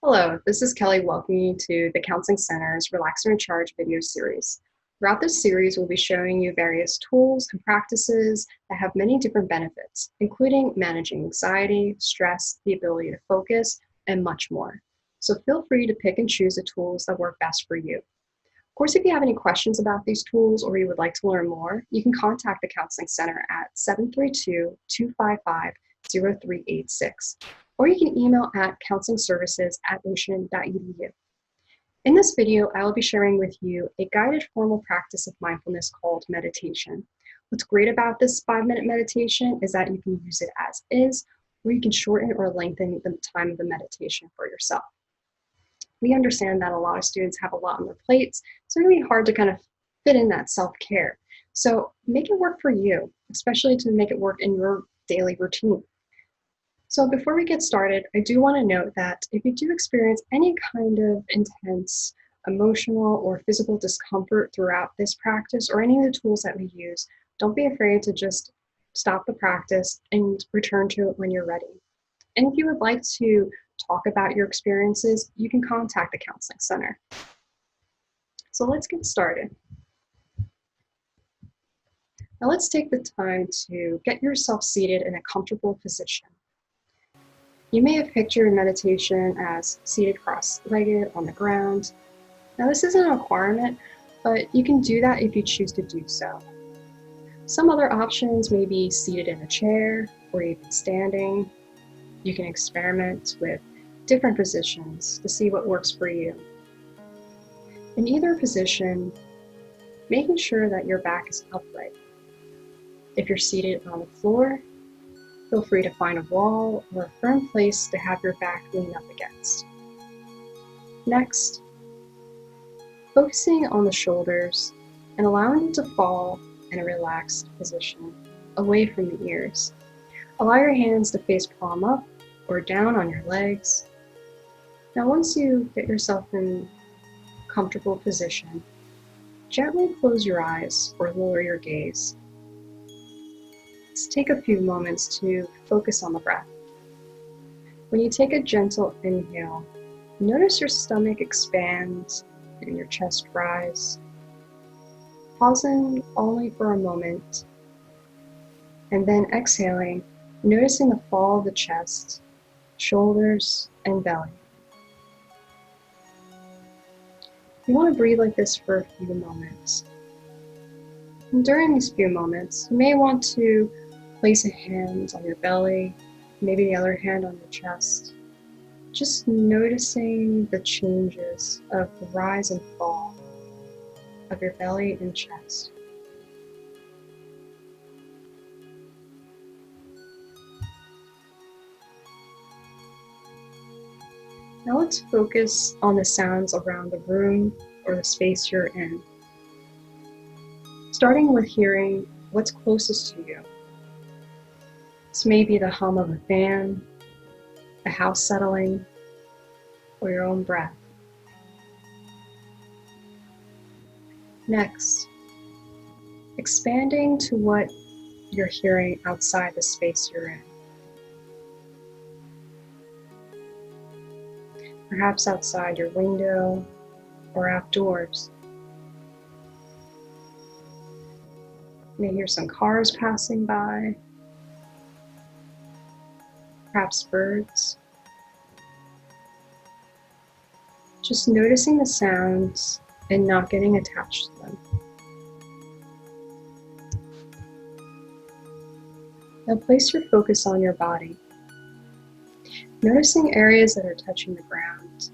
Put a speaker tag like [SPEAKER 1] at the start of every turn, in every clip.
[SPEAKER 1] Hello, this is Kelly welcoming you to the Counseling Center's Relax and Recharge video series. Throughout this series, we'll be showing you various tools and practices that have many different benefits, including managing anxiety, stress, the ability to focus, and much more. So feel free to pick and choose the tools that work best for you. Of course, if you have any questions about these tools or you would like to learn more, you can contact the Counseling Center at 732-255-0386. Or you can email at counselingservices@ocean.edu. In this video, I will be sharing with you a guided formal practice of mindfulness called meditation. What's great about this 5-minute meditation is that you can use it as is, or you can shorten or lengthen the time of the meditation for yourself. We understand that a lot of students have a lot on their plates, so it's going to be hard to kind of fit in that self-care. So make it work for you, especially to make it work in your daily routine. So before we get started, I do want to note that if you do experience any kind of intense emotional or physical discomfort throughout this practice or any of the tools that we use, don't be afraid to just stop the practice and return to it when you're ready. And if you would like to talk about your experiences, you can contact the Counseling Center. So let's get started. Now let's take the time to get yourself seated in a comfortable position. You may have pictured meditation as seated cross-legged on the ground. Now this isn't a requirement, but you can do that if you choose to do so. Some other options may be seated in a chair or even standing. You can experiment with different positions to see what works for you. In either position, making sure that your back is upright. If you're seated on the floor, feel free to find a wall or a firm place to have your back lean up against. Next, focusing on the shoulders and allowing them to fall in a relaxed position away from the ears. Allow your hands to face palm up or down on your legs. Now once you get yourself in a comfortable position, gently close your eyes or lower your gaze. Let's take a few moments to focus on the breath. When you take a gentle inhale, notice your stomach expand and your chest rise. Pausing only for a moment, and then exhaling, noticing the fall of the chest, shoulders, and belly. You want to breathe like this for a few moments. And during these few moments, you may want to place a hand on your belly, maybe the other hand on your chest. Just noticing the changes of the rise and fall of your belly and chest. Now let's focus on the sounds around the room or the space you're in. Starting with hearing what's closest to you. This may be the hum of a fan, a house settling, or your own breath. Next, expanding to what you're hearing outside the space you're in. Perhaps outside your window or outdoors. You may hear some cars passing by, perhaps birds. Just noticing the sounds and not getting attached to them. Now place your focus on your body, noticing areas that are touching the ground,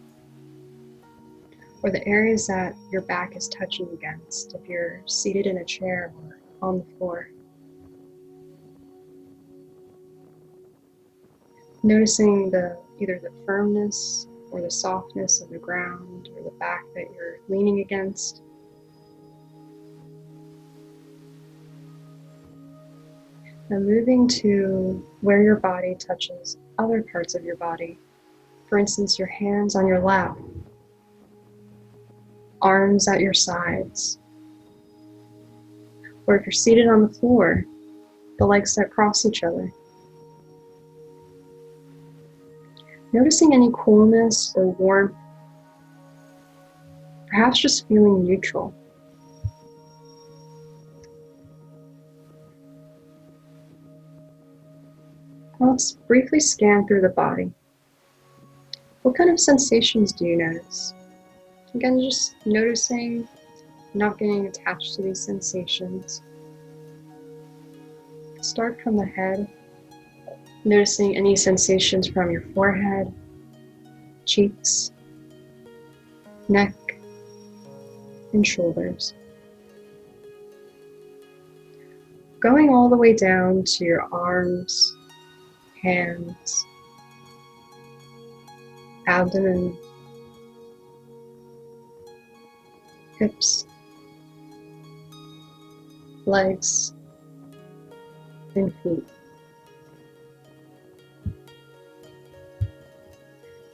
[SPEAKER 1] or the areas that your back is touching against if you're seated in a chair or on the floor. Noticing either the firmness or the softness of the ground or the back that you're leaning against. Now moving to where your body touches other parts of your body. For instance, your hands on your lap, arms at your sides, or if you're seated on the floor, the legs that cross each other. Noticing any coolness or warmth, perhaps just feeling neutral. Let's briefly scan through the body. What kind of sensations do you notice? Again, just noticing, not getting attached to these sensations. Start from the head, noticing any sensations from your forehead, cheeks, neck, and shoulders. Going all the way down to your arms, hands, abdomen, hips, legs, and feet.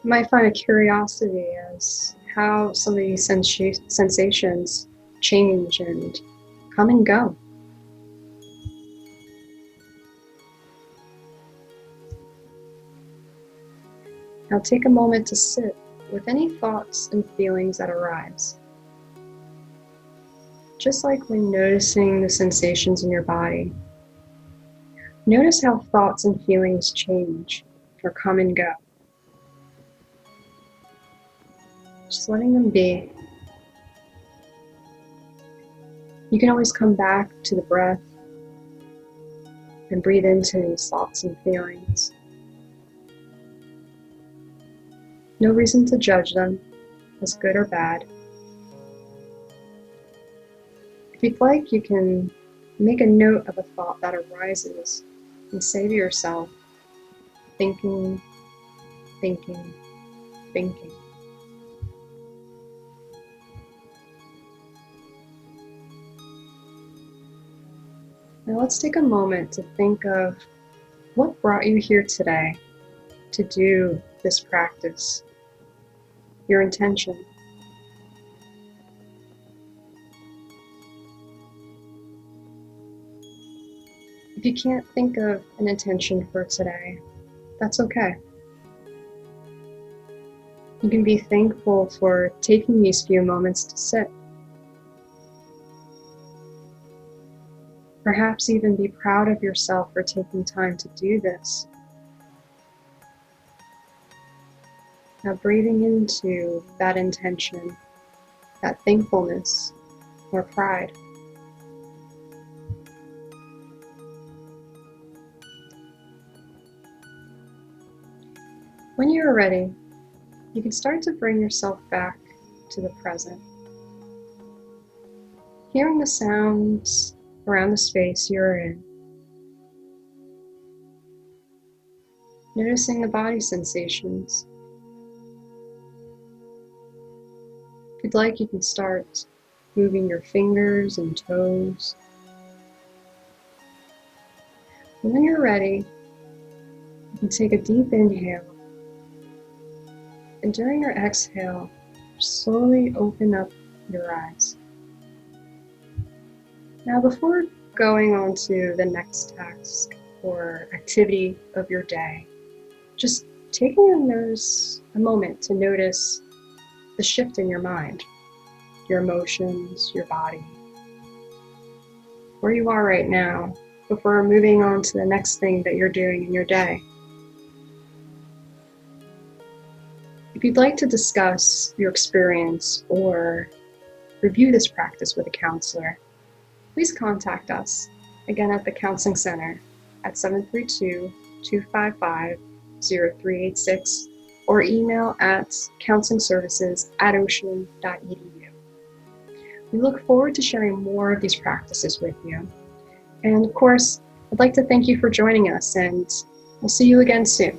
[SPEAKER 1] You might find a curiosity as how some of these sensations change and come and go. Now take a moment to sit with any thoughts and feelings that arise. Just like when noticing the sensations in your body, notice how thoughts and feelings change or come and go. Just letting them be. You can always come back to the breath and breathe into these thoughts and feelings. No reason to judge them as good or bad. If you'd like, you can make a note of a thought that arises and say to yourself, thinking, thinking, thinking. Now let's take a moment to think of what brought you here today to do this practice, your intention. If you can't think of an intention for today, that's okay. You can be thankful for taking these few moments to sit. Perhaps even be proud of yourself for taking time to do this. Now breathing into that intention, that thankfulness or pride. When you're ready, you can start to bring yourself back to the present. Hearing the sounds around the space you're in. Noticing the body sensations. If you'd like, you can start moving your fingers and toes. And when you're ready, you can take a deep inhale. And during your exhale, slowly open up your eyes. Now, before going on to the next task or activity of your day, just taking a moment to notice the shift in your mind, your emotions, your body, where you are right now, before moving on to the next thing that you're doing in your day. If you'd like to discuss your experience or review this practice with a counselor, please contact us, again at the Counseling Center at 732-255-0386 or email at counselingservices@ocean.edu. We look forward to sharing more of these practices with you. And of course, I'd like to thank you for joining us, and we'll see you again soon.